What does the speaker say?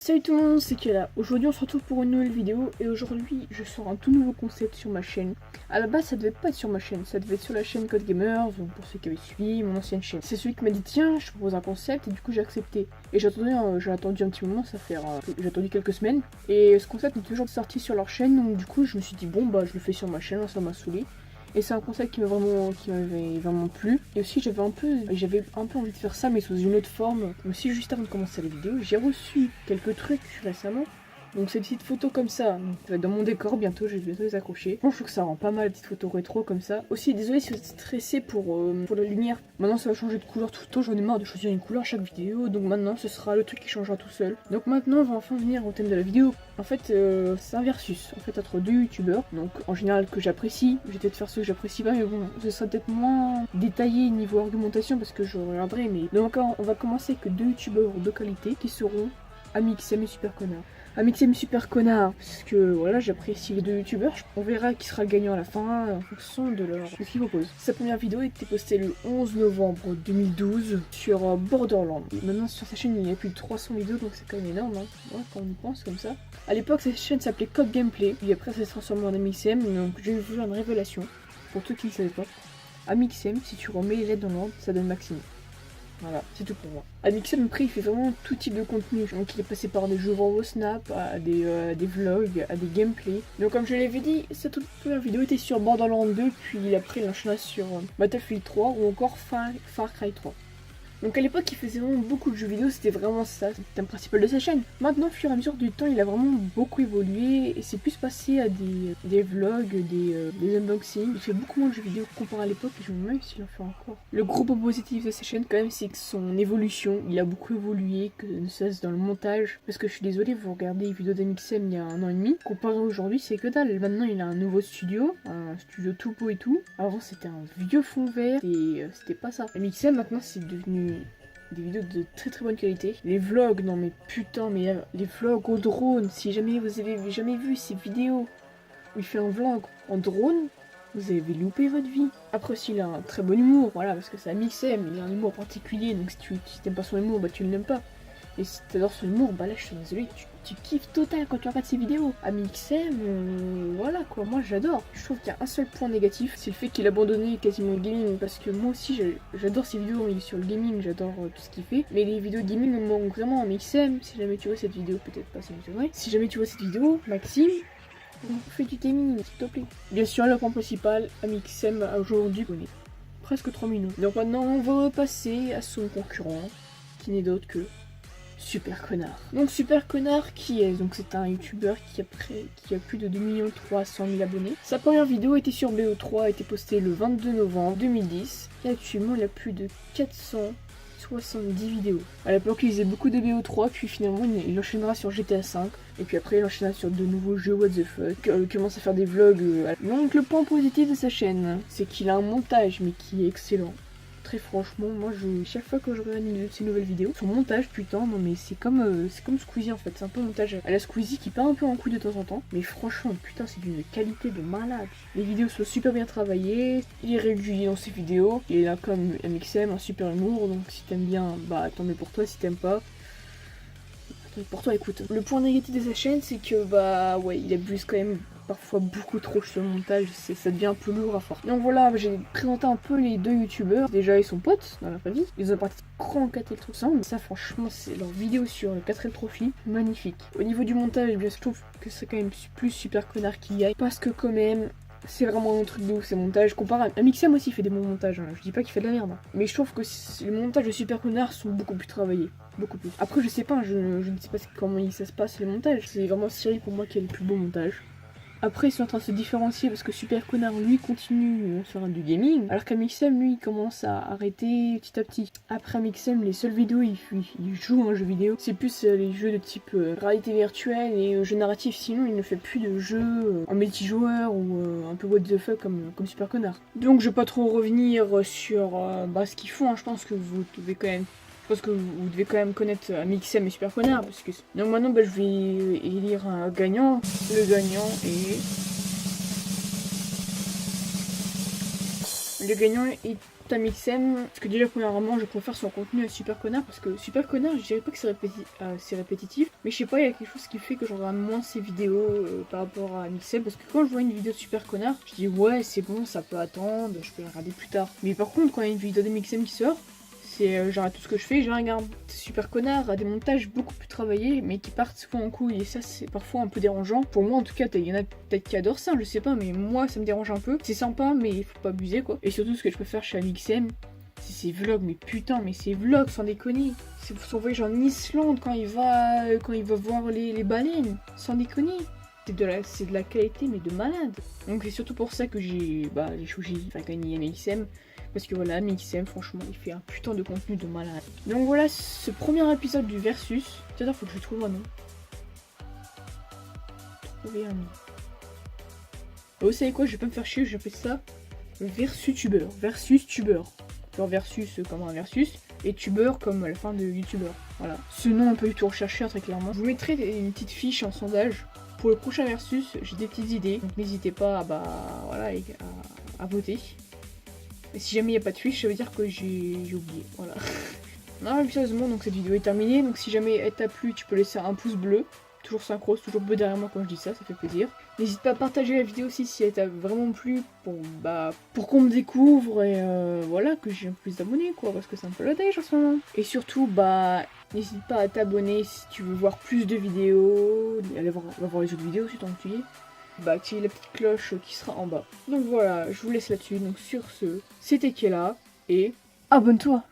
Salut tout le monde, c'est Kela. Aujourd'hui on se retrouve pour une nouvelle vidéo et aujourd'hui je sors un tout nouveau concept sur ma chaîne. À la base ça devait pas être sur ma chaîne, ça devait être sur la chaîne Code Gamers, ou pour ceux qui avaient suivi mon ancienne chaîne. C'est celui qui m'a dit tiens je te propose un concept et du coup j'ai accepté. Et j'ai attendu un petit moment, j'ai attendu quelques semaines. Et ce concept n'est toujours sorti sur leur chaîne, donc du coup je me suis dit bon bah je le fais sur ma chaîne, ça m'a saoulé. Et c'est un concept qui m'avait vraiment plu. Et aussi j'avais un peu envie de faire ça mais sous une autre forme. Aussi juste avant de commencer la vidéo, j'ai reçu quelques trucs récemment. Donc ces petites photos comme ça, dans mon décor bientôt, je vais bientôt les accrocher. Bon, je trouve que ça rend pas mal, les petites photos rétro comme ça. Aussi, désolé si vous êtes stressé pour la lumière. Maintenant ça va changer de couleur tout le temps, j'en ai marre de choisir une couleur à chaque vidéo. Donc maintenant ce sera le truc qui changera tout seul. Donc maintenant on va enfin venir au thème de la vidéo. En fait c'est un versus, en fait entre deux youtubeurs. Donc en général que j'apprécie, je vais peut-être faire ceux que j'apprécie pas, mais bon, ce sera peut-être moins détaillé niveau argumentation parce que je regarderai. Mais donc on va commencer avec deux youtubeurs de qualité qui seront Amixem et Super Connard. Amixem et Super Connard, parce que voilà, j'apprécie les deux youtubeurs. On verra qui sera le gagnant à la fin en fonction de ce qu'ils proposent. Sa première vidéo a été postée le 11 novembre 2012 sur Borderlands. Et maintenant sur sa chaîne il y a plus de 300 vidéos, donc c'est quand même énorme, hein. Ouais, quand on y pense comme ça. À l'époque sa chaîne s'appelait Code Gameplay, puis après ça s'est transformé en Amixem, donc j'ai vu une révélation. Pour ceux qui ne savaient pas, Amixem, si tu remets les lettres dans l'ordre, ça donne Maxime. Voilà, c'est tout pour moi. Amixem, après, il fait vraiment tout type de contenu. Donc, il est passé par des jeux Raw Snap, à des vlogs, à des gameplays. Donc, comme je l'avais dit, cette toute première vidéo était sur Borderlands 2, puis après, il enchaîna sur Battlefield 3 ou encore Far Cry 3. Donc à l'époque il faisait vraiment beaucoup de jeux vidéo, c'était vraiment ça, c'était le thème principal de sa chaîne. Maintenant au fur et à mesure du temps il a vraiment beaucoup évolué et c'est plus passé à des vlogs, des unboxings. Il fait beaucoup moins de jeux vidéo comparé à l'époque et je me demande même s'il en fait encore. Le gros point positif de sa chaîne quand même c'est que son évolution, il a beaucoup évolué, que ne cesse dans le montage. Parce que je suis désolée, vous regardez les vidéos d'Amixem il y a 1 an et demi, comparé à aujourd'hui c'est que dalle. Maintenant il a un nouveau studio, un studio tout beau et tout. Avant c'était un vieux fond vert et c'était pas ça. Amixem maintenant c'est devenu des vidéos de très très bonne qualité. Les vlogs, non mais putain, mais les vlogs au drone, si jamais vous avez jamais vu ces vidéos où il fait un vlog en drone, vous avez loupé votre vie. Après aussi il a un très bon humour, voilà, parce que c'est Amixem, il a un humour particulier, donc si t'aimes pas son humour, bah tu ne l'aimes pas. Et si t'adores son humour, bah là je suis désolée, tu kiffes total quand tu regardes ses vidéos. Amixem, voilà quoi, moi j'adore. Je trouve qu'il y a un seul point négatif, c'est le fait qu'il a abandonné quasiment le gaming, parce que moi aussi j'adore ses vidéos, il est sur le gaming, j'adore tout ce qu'il fait. Mais les vidéos de gaming me manquent vraiment. Amixem, si jamais tu vois cette vidéo, peut-être pas, ça m'étonnerait. Si jamais tu vois cette vidéo, Maxime, on fait du gaming, s'il te plaît. Bien sûr, le point principal, Amixem aujourd'hui connaît presque 3 minutes. Donc maintenant on va repasser à son concurrent, qui n'est d'autre que Super Connard. Donc Super Connard qui est, donc c'est un youtubeur qui a plus de 2 300 000 abonnés. Sa première vidéo était sur BO3, a été postée le 22 novembre 2010 et actuellement il a plus de 470 vidéos. À l'époque il faisait beaucoup de BO3 puis finalement il enchaînera sur GTA V et puis après il enchaînera sur de nouveaux jeux what the fuck. Il commence à faire des vlogs. Donc le point positif de sa chaîne c'est qu'il a un montage mais qui est excellent. Très franchement, moi chaque fois que je regarde une de ses nouvelles vidéos, son montage putain, non mais c'est comme Squeezie en fait, c'est un peu un montage à la Squeezie qui part un peu en couille de temps en temps, mais franchement putain c'est d'une qualité de malade. Les vidéos sont super bien travaillées, il est régulier dans ses vidéos, il a comme Amixem un super humour, donc si t'aimes bien, bah tant mieux pour toi, si t'aimes pas, pour toi écoute. Le point négatif de sa chaîne c'est que bah ouais il abuse quand même parfois beaucoup trop sur le montage, ça devient un peu lourd à force. Donc voilà, j'ai présenté un peu les deux youtubeurs. Déjà ils sont potes dans la vraie vie, ils ont participé grand 4L ensemble. Ça franchement c'est leur vidéo sur 4L Trophy, magnifique. Au niveau du montage, bien je trouve que c'est quand même plus Super Connard qui y aille, parce que quand même c'est vraiment un truc de ouf ces montages. Comparé à Amixem aussi il fait des bons montages, hein. Je dis pas qu'il fait de la merde, hein. Mais je trouve que les montages de Super Connard sont beaucoup plus travaillés. Beaucoup plus. Après je sais pas, je ne sais pas comment ça se passe les montages. C'est vraiment Cyril pour moi qui a le plus beau montage. Après ils sont en train de se différencier parce que Super Connard lui continue à faire du gaming, alors qu'Amixem lui il commence à arrêter petit à petit. Après Amixem les seules vidéos il joue à un jeu vidéo, c'est plus les jeux de type réalité virtuelle et jeux narratifs, sinon il ne fait plus de jeux en multijoueur ou un peu what the fuck comme Super Connard. Donc je vais pas trop revenir sur ce qu'ils font, hein. Je pense que vous devez quand même connaître Amixem et Super Connard, parce que... Donc maintenant, je vais élire un gagnant. Le gagnant est à Mixem, parce que déjà premièrement je préfère son contenu à Super Connard, parce que Super Connard je dirais pas que c'est répétitif, mais je sais pas, il y a quelque chose qui fait que je regarde moins ses vidéos par rapport à Mixem, parce que quand je vois une vidéo de Super Connard, je dis ouais c'est bon, ça peut attendre, je peux la regarder plus tard. Mais par contre quand il y a une vidéo de Mixem qui sort, c'est j'arrête tout ce que je fais, je la regarde. Super Connard a des montages beaucoup plus travaillés, mais qui partent souvent en couille, et ça c'est parfois un peu dérangeant. Pour moi en tout cas, il y en a peut-être qui adorent ça, je sais pas, mais moi ça me dérange un peu. C'est sympa, mais il faut pas abuser quoi. Et surtout ce que je préfère chez Amixem, c'est ses vlogs, mais putain, mais ses vlogs sans déconner. C'est son voyage en Islande quand il va voir les baleines, sans déconner. C'est de la qualité, mais de malade. Donc c'est surtout pour ça que j'ai choisi Fakani Amixem. Parce que voilà, Mixem, franchement, il fait un putain de contenu de malade. Donc voilà, ce premier épisode du Versus. C'est-à-dire, faut que je trouve un nom. Trouver un nom. Et vous savez quoi, je vais pas me faire chier, je fais ça Versutubeur. Versus tubeur. Genre versus comme un versus. Et tubeur comme la fin de youtubeur. Voilà. Ce nom un peu du tout recherché, très clairement. Je vous mettrai une petite fiche en sondage. Pour le prochain Versus, j'ai des petites idées. Donc n'hésitez pas à voter. Et si jamais il n'y a pas de fiche, ça veut dire que j'ai oublié, voilà. Non, mais sérieusement, donc cette vidéo est terminée. Donc si jamais elle t'a plu, tu peux laisser un pouce bleu. Toujours synchro, toujours bleu derrière moi quand je dis ça, ça fait plaisir. N'hésite pas à partager la vidéo aussi si elle t'a vraiment plu pour qu'on me découvre et voilà, que j'ai plus d'abonnés quoi, parce que c'est un peu la dèche en ce moment. Et surtout, n'hésite pas à t'abonner si tu veux voir plus de vidéos. Allez voir les autres vidéos si tant que tu y es. Activez la petite cloche qui sera en bas. Donc voilà, je vous laisse là-dessus. Donc sur ce, c'était Kella et abonne-toi.